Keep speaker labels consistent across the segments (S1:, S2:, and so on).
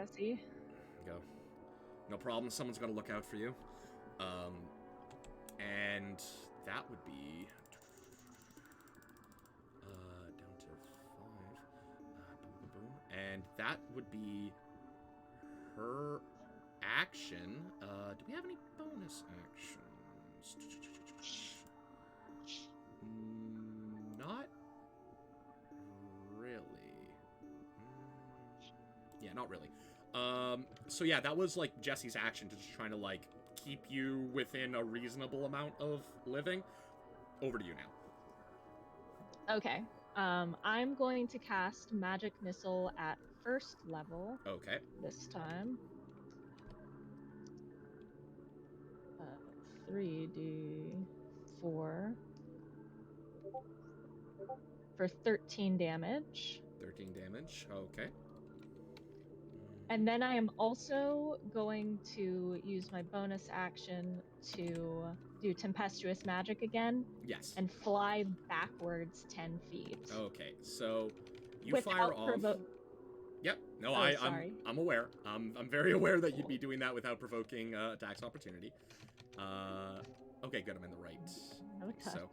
S1: Jesse.
S2: Go. No problem. Someone's gonna look out for you. And that would be down to 5. Boom, boom, boom. And that would be her action. Do we have any bonus actions? Not really. Yeah, not really. So yeah, that was like Jesse's action to just trying to like keep you within a reasonable amount of living. Over to you now.
S1: Okay. I'm going to cast Magic Missile at first level.
S2: Okay.
S1: This time. 3d4 for 13 damage.
S2: 13 damage. Okay.
S1: And then I am also going to use my bonus action to do Tempestuous Magic again.
S2: Yes.
S1: And fly backwards 10 feet.
S2: Okay, so you
S1: Without
S2: fire off. Yep. No, I'm aware. I'm very aware that you'd be doing that without provoking attacks opportunity. Okay, good. I'm in the right.
S1: No touch.
S2: So,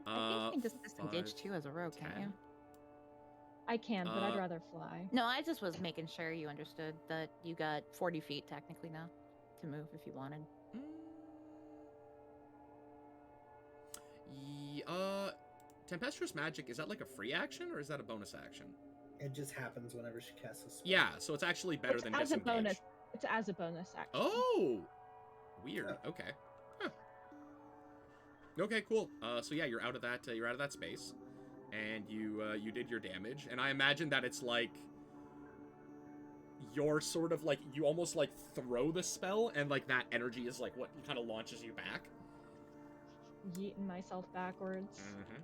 S3: I think you can just disengage too as a rogue,
S2: 10.
S3: can't you?
S1: I can, but I'd rather fly.
S3: No, I just was making sure you understood that you got 40 feet technically now to move if you wanted.
S2: Tempestuous Magic, is that like a free action or is that a bonus action?
S4: It just happens whenever she casts a spell.
S2: Yeah, so it's actually better than disengage.
S1: A bonus. It's as a bonus action.
S2: Oh, weird. Okay. Huh. Okay, cool. So yeah, you're out of that space, and you did your damage, and I imagine that it's like you're sort of like you almost like throw the spell, and like that energy is like what kind of launches you back.
S1: Yeeting myself backwards.
S2: Mm-hmm.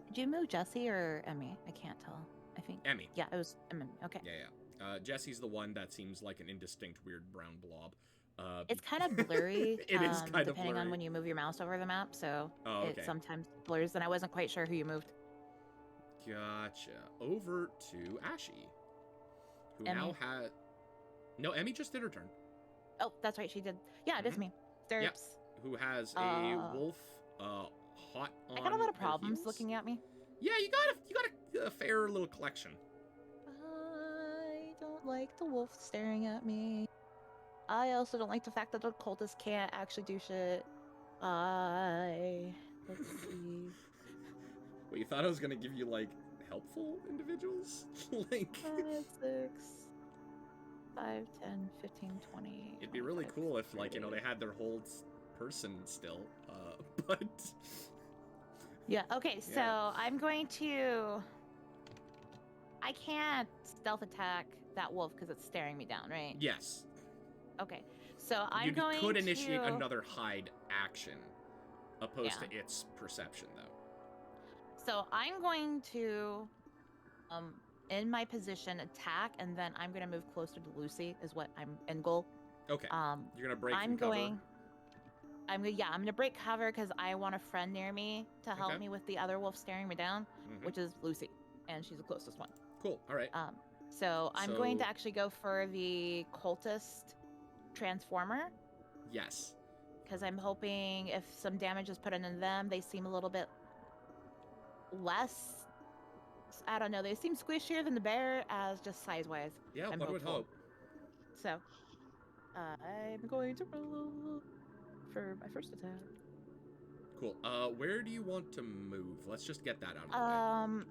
S3: Did you move Jesse or Emmy? I can't tell. I think
S2: Emmy.
S3: Yeah, it was Emmy. Okay.
S2: Yeah. Jesse's the one that seems like an indistinct weird brown blob.
S3: It's kind of blurry.
S2: It is kind of
S3: depending
S2: blurry.
S3: on when you move your mouse over the map, so
S2: okay.
S3: It sometimes blurs, and I wasn't quite sure who you moved.
S2: Gotcha. Over to Ashy, who
S3: Emmy.
S2: now has. No, Emmy just did her turn.
S3: Oh, that's right, she did. Yeah, it is me. Derps.
S2: Yep. Who has a wolf hot on.
S3: I got a lot of problems
S2: heels.
S3: looking at me.
S2: Yeah, you got a fair little collection.
S3: I don't like the wolf staring at me. I also don't like the fact that the cultists can't actually do shit. Let's see.
S2: Wait, you thought I was gonna give you like helpful individuals? Like
S3: 5, 6, 5, 10, 15, 20.
S2: It'd be really cool if, like, you know, they had their whole person still, but...
S3: Yeah, okay, so I'm going to... I can't stealth attack that wolf because it's staring me down, right?
S2: Yes.
S3: Okay, so I'm
S2: you
S3: going to...
S2: could initiate another hide action, opposed to its perception, though.
S3: So I'm going to, in my position, attack, and then I'm going to move closer to Lucy, is what I'm end goal.
S2: Okay. You're gonna break from cover.
S3: I'm gonna break cover because I want a friend near me to help me with the other wolf staring me down, which is Lucy, and she's the closest one.
S2: Cool. All right.
S3: So I'm going to actually go for the cultist transformer.
S2: Yes.
S3: Because I'm hoping if some damage is put into them, they seem a little bit less. I don't know. They seem squishier than the bear, as just size-wise.
S2: Yeah,
S3: I'm
S2: one would hope.
S3: So, I'm going to roll for my first attack.
S2: Cool. Where do you want to move? Let's just get that out of the way.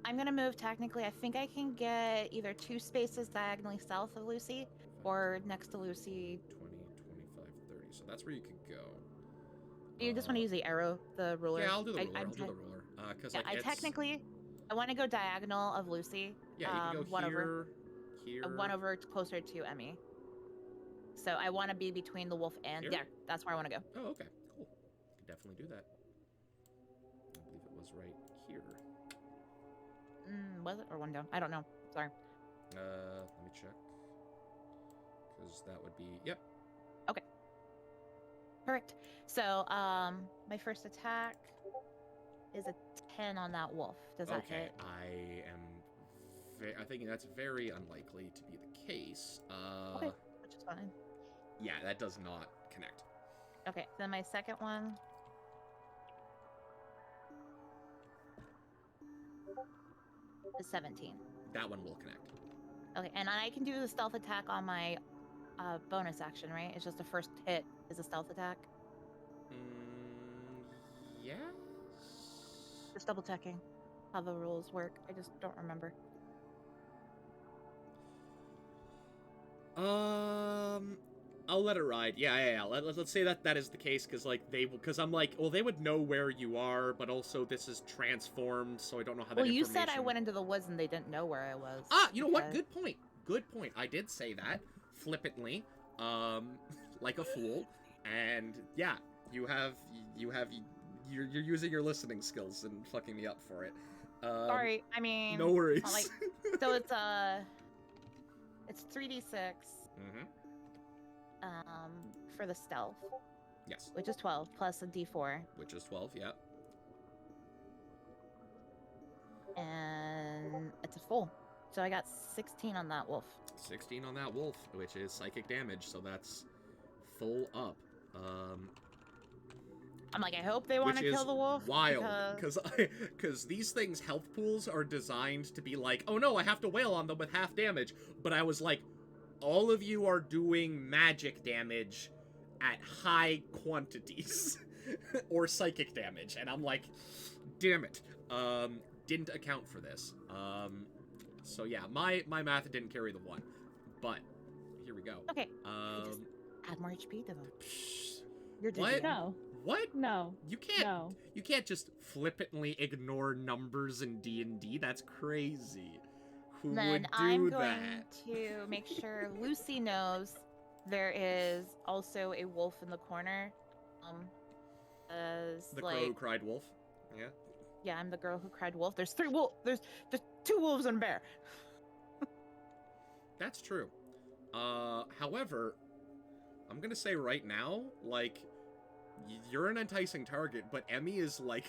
S3: I'm gonna move technically. I think I can get either 2 spaces diagonally south of Lucy or next to Lucy.
S2: 20, 25, 30. So that's where you could go.
S3: You just want to use the arrow, the ruler?
S2: Yeah, I'll do the ruler. I'll do the ruler. Because like,
S3: I want to go diagonal of Lucy.
S2: Yeah, you can go
S3: one
S2: here, here.
S3: One over closer to Emmy. So I want to be between the wolf and...
S2: Here?
S3: Yeah, that's where I want to go.
S2: Oh, okay. Cool. You can definitely do that. I believe it was right here.
S3: Was it? Or one down? I don't know. Sorry.
S2: Let me check. Because that would be... Yep.
S3: Okay. Perfect. So, my first attack is a 10 on that wolf. Does that hit?
S2: I think that's very unlikely to be the case.
S3: Okay. fine.
S2: Yeah, that does not connect.
S3: Okay, then my second one is 17.
S2: That one will connect.
S3: Okay, and I can do the stealth attack on my bonus action, right? It's just the first hit is a stealth attack.
S2: Yes.
S3: Just double checking how the rules work. I just don't remember.
S2: I'll let it ride. Yeah. Let's say that is the case, because I'm like, well, they would know where you are, but also this is transformed, so I don't know how that
S3: Well, you
S2: information...
S3: said I went into the woods and they didn't know where I was.
S2: Ah, you know what?
S3: because-
S2: Good point. Good point. I did say that flippantly, like a fool, and yeah, you're using your listening skills and fucking me up for it.
S3: Sorry, I mean,
S2: No worries.
S3: not like- so it's 3d6
S2: Mm-hmm.
S3: for the stealth,
S2: Yes.
S3: which is 12 plus a d4,
S2: Which is 12. Yeah.
S3: and it's a full. So I got 16 on that wolf.
S2: 16 on that wolf, which is psychic damage, so that's full up.
S3: I'm like, I hope they want to
S2: Which
S3: kill
S2: is
S3: the wolf.
S2: wild,
S3: because-
S2: because these things' health pools are designed to be like, oh no, I have to wail on them with half damage. But I was like, all of you are doing magic damage at high quantities, or psychic damage, and I'm like, damn it, didn't account for this. So yeah, my math didn't carry the one, but here we go.
S3: Okay, just
S2: Um,
S3: add more HP to them.
S2: psh,
S3: You're
S2: What?
S3: dizzy.
S1: No,
S2: what?
S1: no,
S2: You can't.
S1: no.
S2: You can't just flippantly ignore numbers in D&D. That's crazy. Who
S3: Then
S2: would do
S3: I'm going
S2: that?
S3: to make sure Lucy knows there is also a wolf in the corner. As
S2: The crow
S3: like,
S2: who cried wolf. Yeah.
S3: yeah, I'm the girl who cried wolf. There's three wolf. There's 2 wolves and a bear.
S2: That's true. However, I'm gonna say right now, like, you're an enticing target, but Emmy is like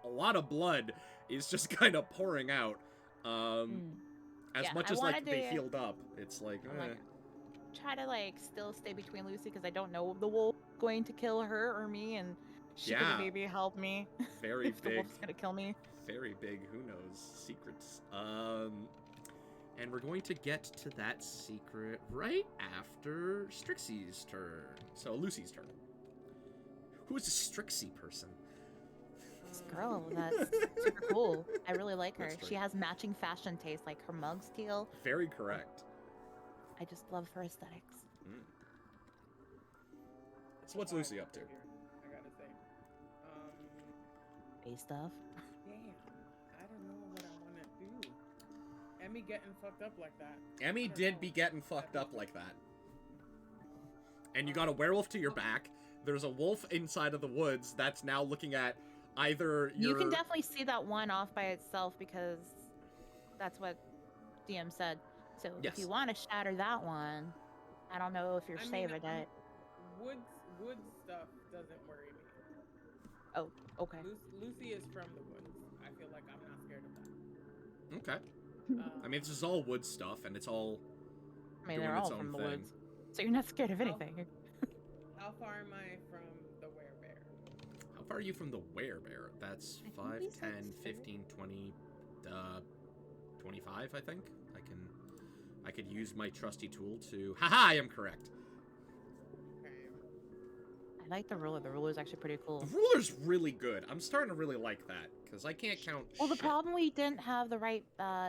S2: a lot of blood is just kind of pouring out. As
S3: Yeah,
S2: much
S3: I
S2: as like
S3: wanted
S2: they
S3: to-
S2: healed up, it's like,
S3: I'm like,
S2: eh.
S3: try to like still stay between Lucy because I don't know if the wolf going to kill her or me, and she
S2: Yeah.
S3: could maybe help me
S2: Very
S3: if the
S2: big.
S3: wolf's gonna kill me.
S2: Very big, who knows, secrets. And we're going to get to that secret right after Strixie's turn. So Lucy's turn. Who is a Strixie person?
S3: This girl, that's super cool. I really like her.
S2: That's
S3: She
S2: right.
S3: has matching fashion taste, like her mug's teal.
S2: Very correct.
S3: I just love her aesthetics.
S2: So what's Lucy up to?
S5: I gotta say.
S3: Face stuff.
S5: Damn. I don't know what I wanna do. Emmy getting fucked up like that.
S2: Emmy did be getting fucked up like that. And you got a werewolf to your back. There's a wolf inside of the woods that's now looking at either your...
S3: You can definitely see that one off by itself because that's what DM said. So
S2: Yes.
S3: if you want to shatter that one, I don't know if you're
S5: I mean,
S3: saving it.
S5: Wood stuff doesn't worry me.
S3: Oh, okay.
S5: Lucy is from the woods. I feel like I'm not scared of that.
S2: Okay. I mean, this is all wood stuff, and it's all
S3: I mean,
S2: doing
S3: they're
S2: its
S3: all
S2: own
S3: from the
S2: thing.
S3: woods. So you're not scared of
S5: Oh.
S3: anything.
S5: How far am I from the werebear?
S2: How far are you from the werebear? That's
S3: I think
S2: 5,
S3: he said
S2: 10,
S3: 30.
S2: 15, 20, 25, I think. I could use my trusty tool to... Haha, I am correct.
S5: Okay.
S3: I like the ruler. The ruler's actually pretty cool.
S2: The ruler's really good. I'm starting to really like that, because I can't count
S3: Well, the
S2: shit.
S3: problem we didn't have the right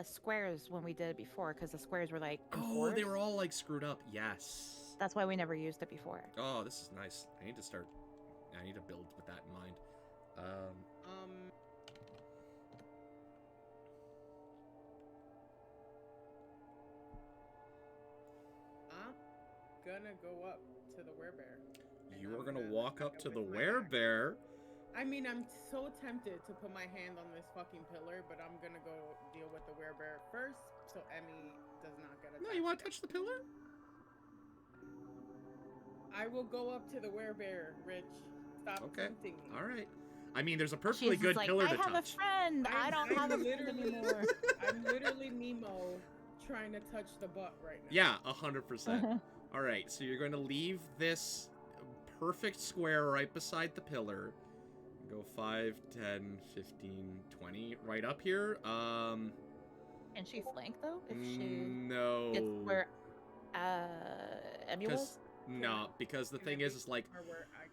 S3: squares when we did it before because the squares were like.
S2: Oh, they
S3: enforced.
S2: were all, like, screwed up. Yes.
S3: That's why we never used it before.
S2: Oh, this is nice. I need to start... I need to build with that in mind.
S5: I'm gonna go up to the werebear. and
S2: You are
S5: I'm
S2: gonna
S5: gonna
S2: walk
S5: attack
S2: up
S5: it
S2: to the
S5: with my axe.
S2: werebear.
S5: I mean, I'm so tempted to put my hand on this fucking pillar, but I'm gonna go deal with the werebear first, so Emmy does not get attacked.
S2: No, you want to touch the pillar?
S5: I will go up to the werebear, Rich. Stop
S2: Okay.
S5: tempting me.
S2: All right. I mean, there's a
S3: She's
S2: perfectly
S3: just
S2: good
S3: like,
S2: pillar
S3: I
S2: to
S3: have
S2: touch.
S3: a friend. I don't
S5: I'm
S3: have a friend
S5: literally-
S3: anymore.
S5: I'm literally Nemo trying to touch the butt right now.
S2: Yeah, 100%. All right, so you're going to leave this perfect square right beside the pillar. Go 5, 10, 15, 20, right up here.
S3: Can she flank though? If she
S2: No.
S3: gets where Emmy was?
S2: No, because the thing is like,
S5: Or where I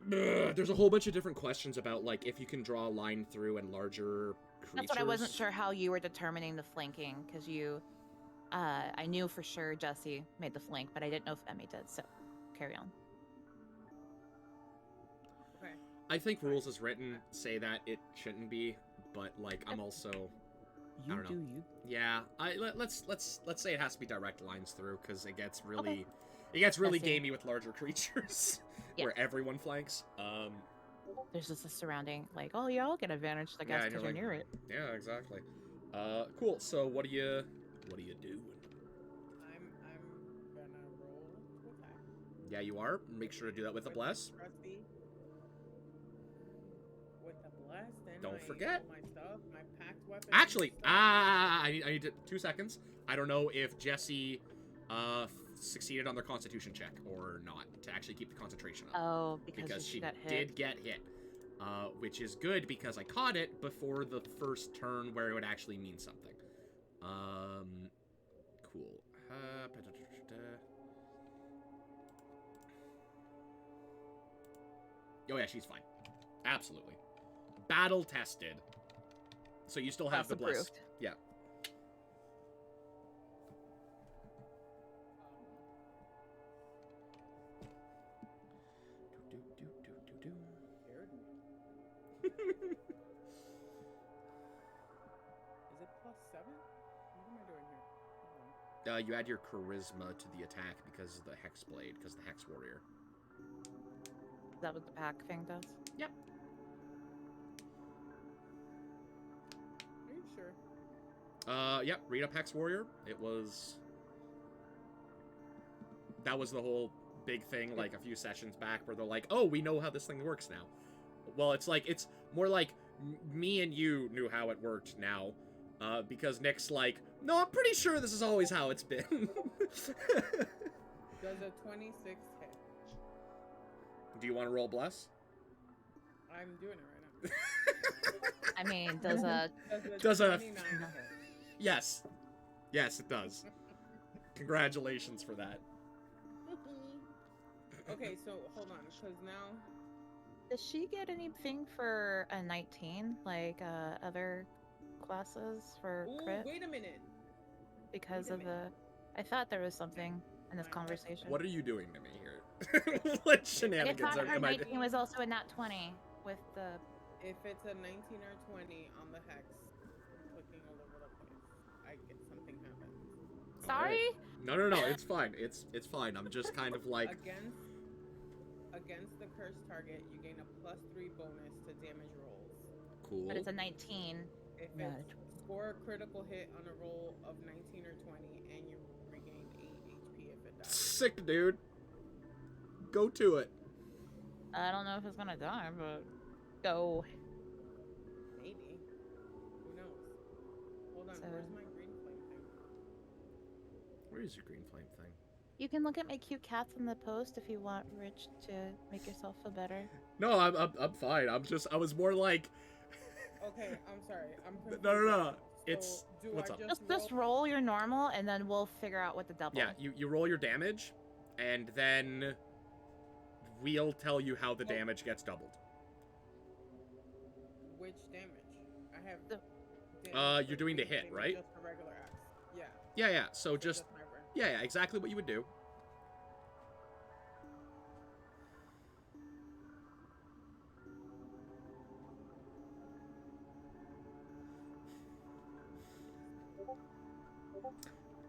S5: can.
S2: there's a whole bunch of different questions about, like, if you can draw a line through and larger creatures.
S3: That's what I wasn't sure how you were determining the flanking, because you, I knew for sure Jesse made the flank, but I didn't know if Emmy did. So, carry on.
S5: Okay.
S2: I think rules as written say that it shouldn't be, but, like, I'm also...
S3: You
S2: don't know.
S3: do you.
S2: Yeah, let's say it has to be direct lines through, because it gets really...
S3: Okay.
S2: It gets really
S3: I see.
S2: gamey with larger creatures,
S3: Yeah.
S2: where everyone flanks.
S3: There's just a surrounding, like, oh yeah, I'll get advantage, I
S2: Yeah,
S3: guess,
S2: and
S3: because
S2: you're
S3: you're
S2: like-
S3: near it.
S2: Yeah, exactly. Cool. So what do you doing?
S5: I'm gonna roll to attack.
S2: Yeah, you are. Make sure to do that with a bless.
S5: Trusty. With the bless, then
S2: Don't
S5: I
S2: forget.
S5: roll my stuff, my packed weapon.
S2: Actually,
S5: stuff.
S2: I need to, 2 seconds. I don't know if Jesse succeeded on their Constitution check or not to actually keep the concentration up,
S3: Oh, because
S2: because she
S3: got hit.
S2: did get hit, which is good because I caught it before the first turn where it would actually mean something. Cool. Oh yeah, she's fine. Absolutely. Battle tested. So you still have
S3: Plus
S2: the bless.
S3: approved.
S2: Yeah.
S5: Scared me. Is it +7? What am I doing here? Hold on.
S2: You add your charisma to the attack because of the hex blade, because the hex warrior.
S3: Is that what the pack thing does?
S2: Yep.
S5: Are you sure?
S2: Yep. Read up hex warrior. It was. That was the whole big thing, like a few sessions back, where they're like, "Oh, we know how this thing works now." Well, it's more like me and you knew how it worked now, because Nick's like, "No, I'm pretty sure this is always how it's been."
S5: Does a 26 hit?
S2: Do you want to roll bless?
S5: I'm doing it right now.
S3: I mean, does a
S2: Does a-
S5: 29 hit?
S2: Yes. Yes, it does. Congratulations for that.
S5: Okay, so hold on, because now
S3: does she get anything for a 19, like other classes for
S5: Ooh,
S3: crit?
S5: wait a minute.
S3: Because
S5: wait a
S3: of the, I thought there was something in this
S5: Mine was-
S3: conversation.
S2: What are you doing to me here? What
S3: I
S2: shenanigans
S3: thought her
S2: am I
S3: 19 was also a nat 20 with the.
S5: If it's a 19 or 20 on the hex, clicking all over the place, I get something happens.
S3: Sorry.
S2: No, it's fine. It's fine. I'm just kind of like,
S5: Against the cursed target, you gain a +3 bonus to damage rolls.
S2: cool.
S3: But it's a 19.
S5: If
S3: Yeah,
S5: it's score a critical hit on a roll of 19 or 20, and you regain 8 HP if it dies.
S2: Sick, dude. Go to it.
S3: I don't know if it's gonna die, but go.
S5: Maybe. Who knows? Hold on,
S3: So-
S5: where's my green flame thing?
S2: Where is your green flame thing?
S3: You can look at my cute cats in the post if you want, Rich, to make yourself feel better.
S2: No, I'm fine. I was more like,
S5: Okay, I'm sorry. I'm confused.
S2: No.
S5: right now.
S2: It's-
S5: So, do
S2: what's
S5: I
S2: up?
S3: Just roll your normal, and then we'll figure out what the double.
S2: yeah, you roll your damage, and then we'll tell you how the
S5: Well-
S2: damage gets doubled.
S5: Which damage? I have.
S3: The-
S5: damage
S2: you're
S5: for
S2: doing the
S5: green
S2: hit,
S5: flame,
S2: right?
S5: Just a regular axe. Yeah.
S2: Yeah. So just
S5: my burn.
S2: yeah, exactly what you would do.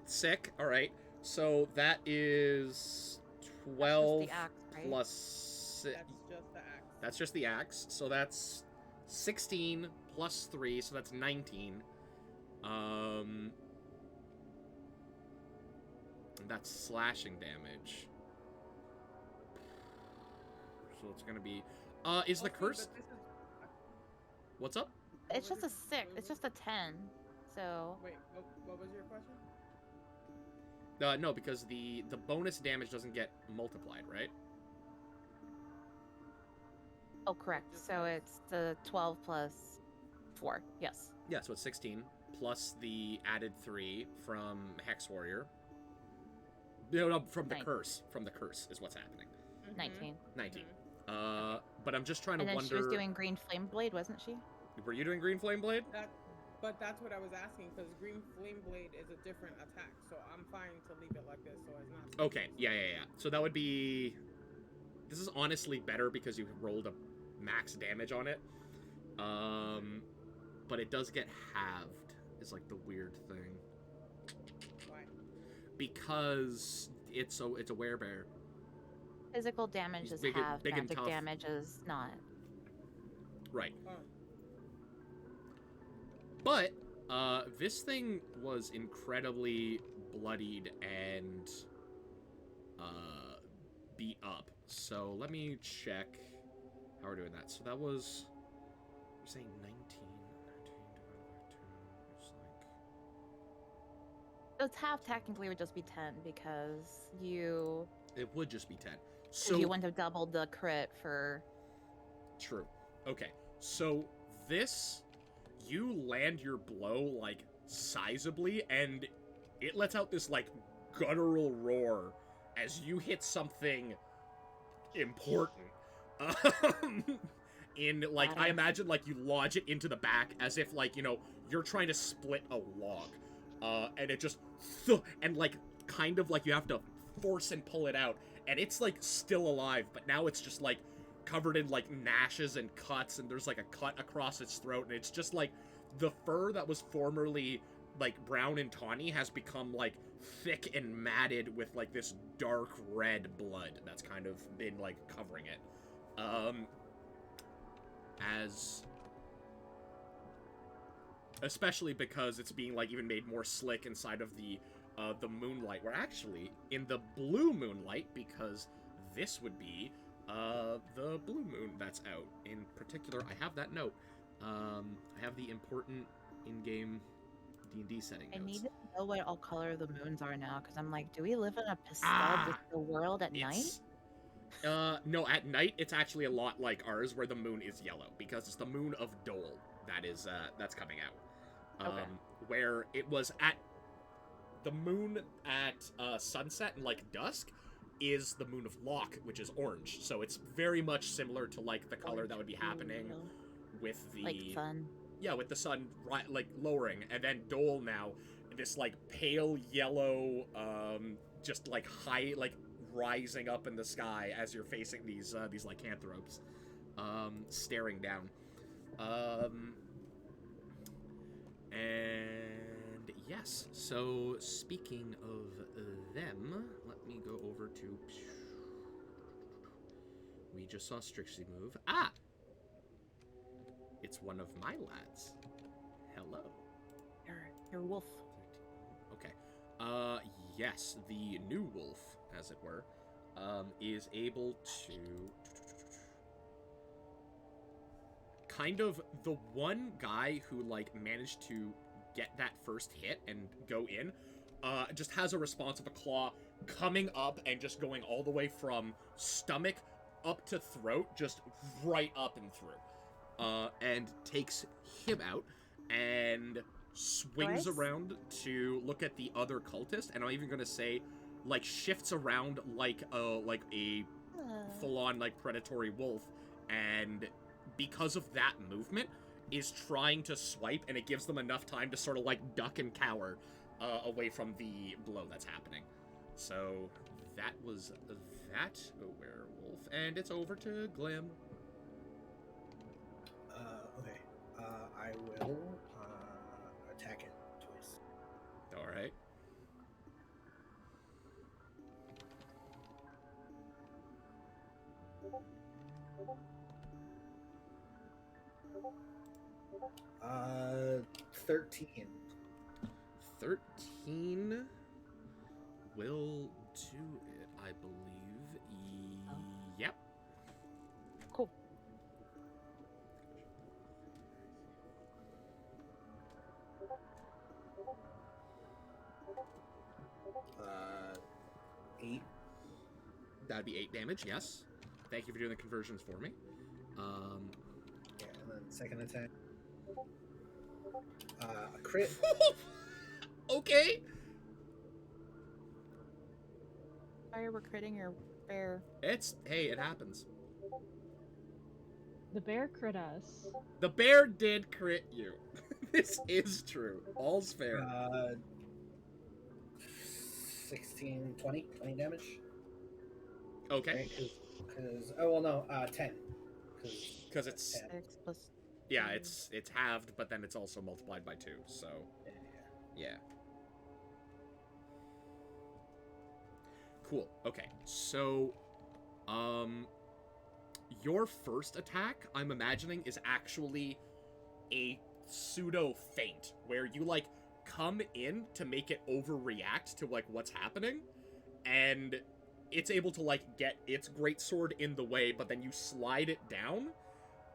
S2: Sick. All right. So that is 12
S3: the axe, right?
S2: plus. si-
S5: That's just the axe.
S2: That's just the axe. So that's 16 plus 3, so that's 19. That's slashing damage. So it's gonna be. Is the
S5: Okay,
S2: curse?
S5: but this is-
S2: What's up?
S3: It's
S5: what
S3: just a
S5: is-
S3: 6. It's just a 10. So
S5: Wait, what was your question?
S2: No, because the bonus damage doesn't get multiplied, right?
S3: oh, correct.
S5: Just
S3: So
S5: has-
S3: it's the 12 plus 4. Yes.
S2: Yeah, so it's 16 plus the added 3 from Hex Warrior. No, from the
S3: 9.
S2: curse. From the curse is what's happening.
S5: Mhm,
S3: 19.
S2: 19.
S5: mhm.
S2: But I'm just trying to
S3: And then
S2: wonder.
S3: she was doing green flame blade, wasn't she?
S2: Were you doing Green Flame Blade?
S5: But that's what I was asking, because Green Flame Blade is a different attack, so I'm fine to leave it like this, so it's not.
S2: Okay, yeah. So that would be. This is honestly better because you rolled a max damage on it. But it does get halved. Is like the weird thing
S5: Why?
S2: because it's a werebear.
S3: Physical damage
S2: He's
S3: is
S2: big and-
S3: half.
S2: big and
S3: Magic
S2: tough.
S3: damage is not.
S2: Right.
S5: Oh,
S2: But this thing was incredibly bloodied and beat up. So let me check how we're doing that. So that was, you're saying 19 divided by 2 is
S3: So it's half technically would just be 10 because you
S2: it would just be 10.
S3: 'cause
S2: So
S3: you wouldn't have doubled the crit for.
S2: true. Okay. So this, you land your blow like sizably, and it lets out this like guttural roar as you hit something important. In like, I imagine like you lodge it into the back as if like, you know, you're trying to split a log, and it just and like kind of like you have to force and pull it out, and it's like still alive, but now it's just like covered in like gnashes and cuts, and there's like a cut across its throat, and it's just like the fur that was formerly like brown and tawny has become like thick and matted with like this dark red blood that's kind of been like covering it. As especially because it's being like even made more slick inside of the moonlight. We're actually in the blue moonlight because this would be the blue moon that's out. In particular, I have that note. I have the important in-game D&D setting
S3: I
S2: notes.
S3: need to know what all color the moons are now because I'm like, do we live in a pastel
S2: Ah,
S3: the world at night?
S2: It's no, at night it's actually a lot like ours, where the moon is yellow because it's the moon of Dole that is that's coming out.
S3: Okay.
S2: Where it was at the moon at sunset and like dusk is the moon of Locke, which is orange. So it's very much similar to like the color that would be happening with the
S3: like sun.
S2: yeah, with the sun like lowering, and then Dole now this like pale yellow just like high like rising up in the sky as you're facing these lycanthropes staring down. And yes, so speaking of them, let me go over to, we just saw Strixie move. Ah, it's one of my lads. Hello.
S3: Your wolf.
S2: Okay. Yes, the new wolf, as it were, is able to kind of the one guy who like managed to get that first hit and go in, just has a response of a claw coming up and just going all the way from stomach up to throat, just right up and through, and takes him out and swings
S3: Nice.
S2: around to look at the other cultist, and I'm even gonna say, like, shifts around like a full-on like predatory wolf, and because of that movement is trying to swipe, and it gives them enough time to sort of like duck and cower away from the blow that's happening. So that was that werewolf, and it's over to Glim.
S4: Okay. I will attack it twice.
S2: All right.
S4: Uh, 13.
S2: 13 will do it, I believe. Yep.
S3: Cool.
S4: 8.
S2: That'd be 8 damage, yes. Thank you for doing the conversions for me.
S4: Yeah, and then second attack. A crit.
S2: Okay.
S3: Sorry, we're critting your bear.
S2: Hey, it happens.
S1: The bear crit us.
S2: The bear did crit you. This is true. All's fair.
S4: 16, 20 damage.
S2: Okay.
S4: Because oh well no, 10.
S2: Because it's
S3: 6 plus.
S2: yeah, it's halved, but then it's also multiplied by 2. So yeah. Cool. Okay. So, your first attack, I'm imagining, is actually a pseudo feint where you like come in to make it overreact to like what's happening, and it's able to like get its greatsword in the way, but then you slide it down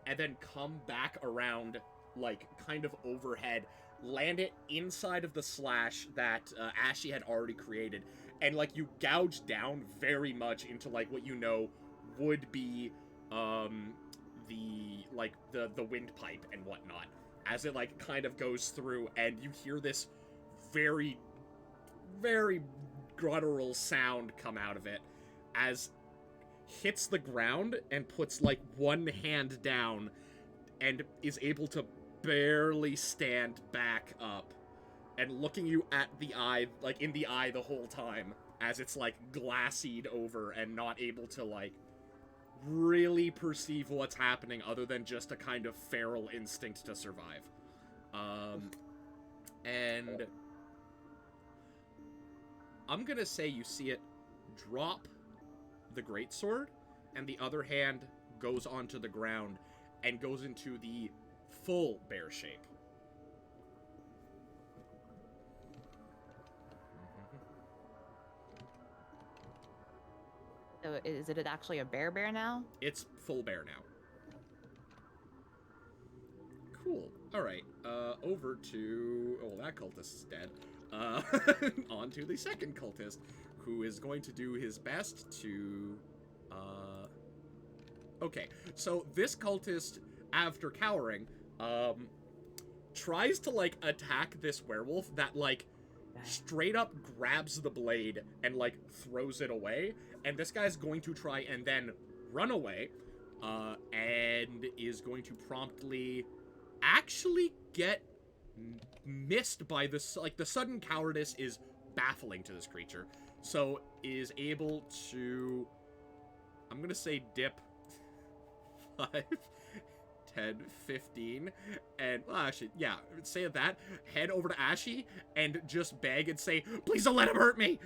S2: and then come back around like kind of overhead, land it inside of the slash that Ashy had already created, and like you gouge down very much into like what you know would be the windpipe and whatnot, as it like kind of goes through, and you hear this very, very guttural sound come out of it as hits the ground and puts like one hand down and is able to barely stand back up and looking you at the eye, like in the eye the whole time, as it's like glassied over and not able to like really perceive what's happening other than just a kind of feral instinct to survive. And I'm gonna say you see it drop the greatsword, and the other hand goes onto the ground and goes into the full bear shape.
S3: So is it actually a bear now?
S2: It's full bear now. Cool. All right. Over to... Oh, that cultist is dead. On to the second cultist, who is going to do his best to... Okay, so this cultist, after cowering, tries to, like, attack this werewolf that, like, straight up grabs the blade and, like, throws it away. And this guy's going to try and then run away, and is going to promptly actually get missed by this. Like, the sudden cowardice is baffling to this creature, so is able to, I'm gonna say, dip 5, 10, 15, and, well, actually, yeah, say that, head over to Ashy, and just beg and say, please don't let him hurt me!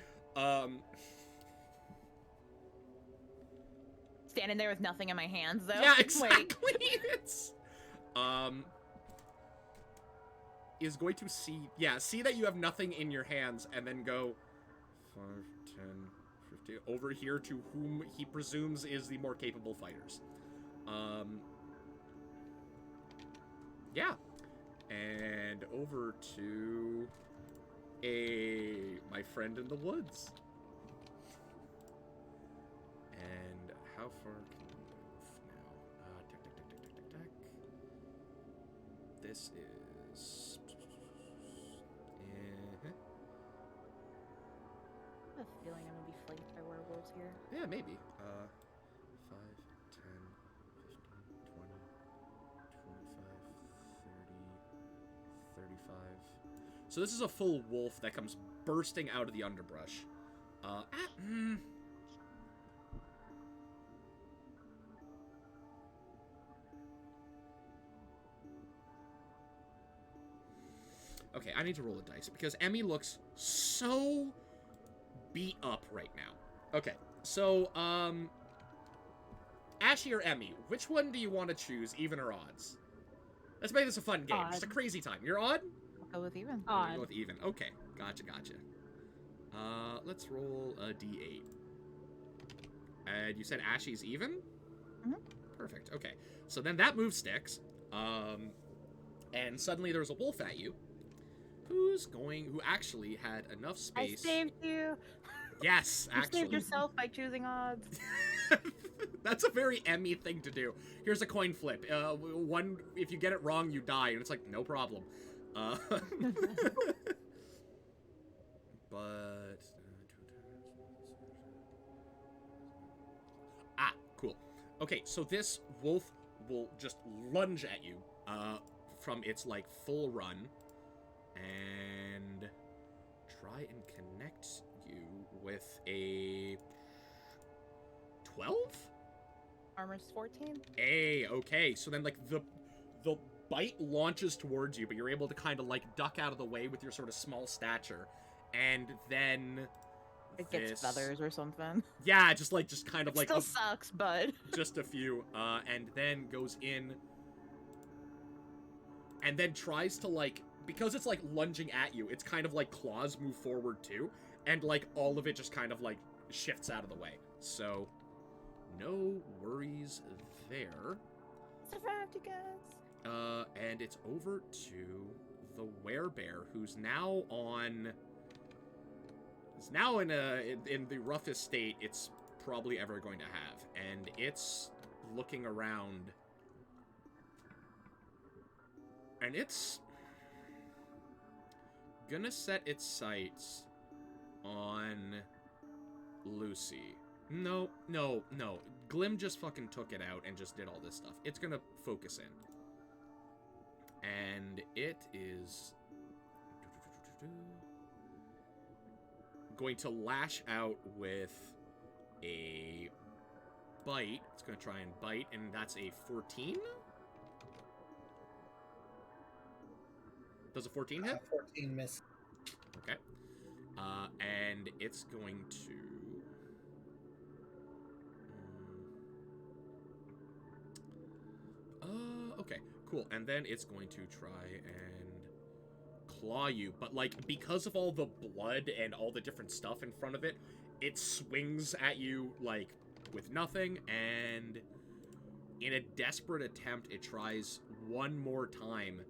S3: Standing there with nothing in my hands, though.
S2: Yeah, exactly!
S3: Wait.
S2: It's, is going to see that you have nothing in your hands, and then go 5, 10, 15, over here to whom he presumes is the more capable fighters. Yeah. And over to my friend in the woods. And how far can we move now? This is...
S3: I have a feeling I'm gonna be flanked by werewolves here.
S2: Yeah, maybe. 5, 10, 15, 20, 25, 30, 35. So this is a full wolf that comes bursting out of the underbrush. Okay, I need to roll a dice because Emmy looks so beat up right now. Okay, so, Ashy or Emmy, which one do you want to choose, even or odds? Let's make this a fun game.
S1: Odd.
S2: Just a crazy time. You're odd?
S3: I'll go with even.
S2: You're gonna
S1: Odd.
S2: go with even. Okay, gotcha. Let's roll a d8. And you said Ashy's even?
S3: Mhm.
S2: Perfect, okay. So then that move sticks, and suddenly there's a wolf at you, who actually had enough
S3: I
S2: space.
S3: saved you.
S2: Yes,
S3: You saved
S2: actually.
S3: yourself by choosing odds.
S2: That's a very Emmy thing to do. Here's a coin flip. One, if you get it wrong, you die, and it's like no problem. But cool. Okay, so this wolf will just lunge at you from its like full run and try and connect you with a 12?
S3: Armor's 14.
S2: Hey, okay. So then like the bite launches towards you, but you're able to kind of like duck out of the way with your sort of small stature. And then
S3: It gets feathers or something.
S2: Yeah, just kind of
S3: It
S2: like
S3: still sucks, but
S2: just a few, and then goes in, and then tries to like, because it's like lunging at you, it's kind of like claws move forward too, and like all of it just kind of like shifts out of the way. So, no worries there.
S3: survived, you guys.
S2: And it's over to the werebear, who's now on. It's now in the roughest state it's probably ever going to have, and it's looking around, and it's gonna set its sights on Lucy. No. Glim just fucking took it out and just did all this stuff. It's gonna focus in. And it is going to lash out with a bite. It's going to try and bite, and that's a 14? Does a 14 hit?
S4: 14 miss.
S2: Okay. And it's going to... okay, cool. And then it's going to try and claw you, but like because of all the blood and all the different stuff in front of it, it swings at you like with nothing, and in a desperate attempt it tries one more time,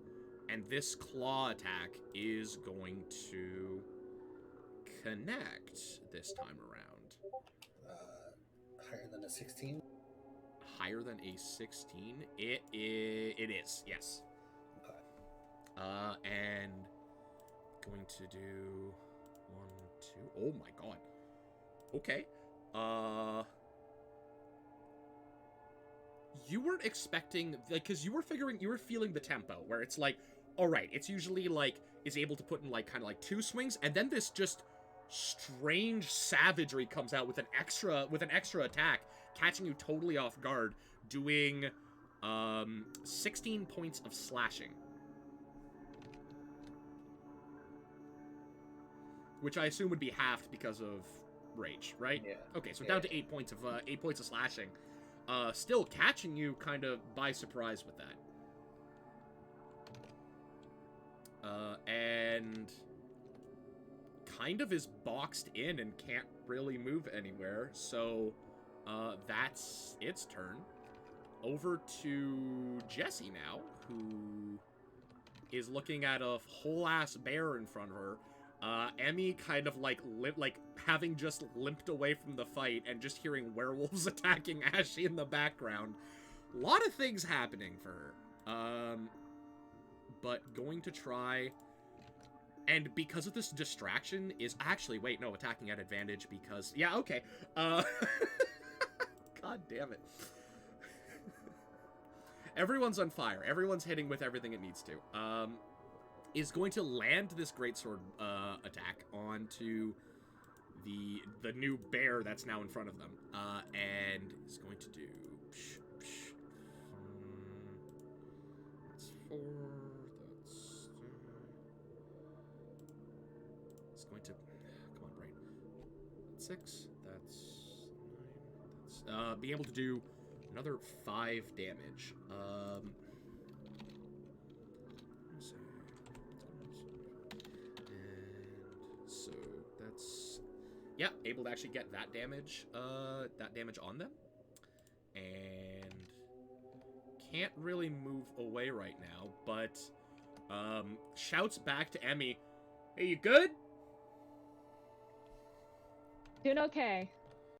S2: and this claw attack is going to connect this time around.
S4: Higher than a 16.
S2: Higher than a 16? It is, yes.
S4: Okay.
S2: And going to do 1, 2. Oh my god. Okay. You weren't expecting, like, because you were feeling the tempo where it's like, all right, it's usually like is able to put in like kind of like 2 swings, and then this just strange savagery comes out with an extra attack, catching you totally off guard, doing 16 points of slashing. Which I assume would be halved because of rage, right?
S4: Yeah.
S2: Okay, so down to 8 points of 8 points of slashing. Still catching you kind of by surprise with that. And kind of is boxed in and can't really move anywhere. So that's its turn. Over to Jessie now, who is looking at a whole ass bear in front of her. Emmy kind of like having just limped away from the fight and just hearing werewolves attacking Ashy in the background. A lot of things happening for her. But going to try, and because of this distraction is actually, wait, no, attacking at advantage because, yeah, okay. God damn it. Everyone's on fire. Everyone's hitting with everything it needs to. Is going to land this greatsword attack onto the new bear that's now in front of them, and is going to do. That's 4. That's. It's going to. Come on, brain. 6. That's 9. That's be able to do another 5 damage. So that's, yeah, able to actually get that damage on them, and can't really move away right now, but shouts back to Emmy, "Hey, you good?"
S1: Doing okay.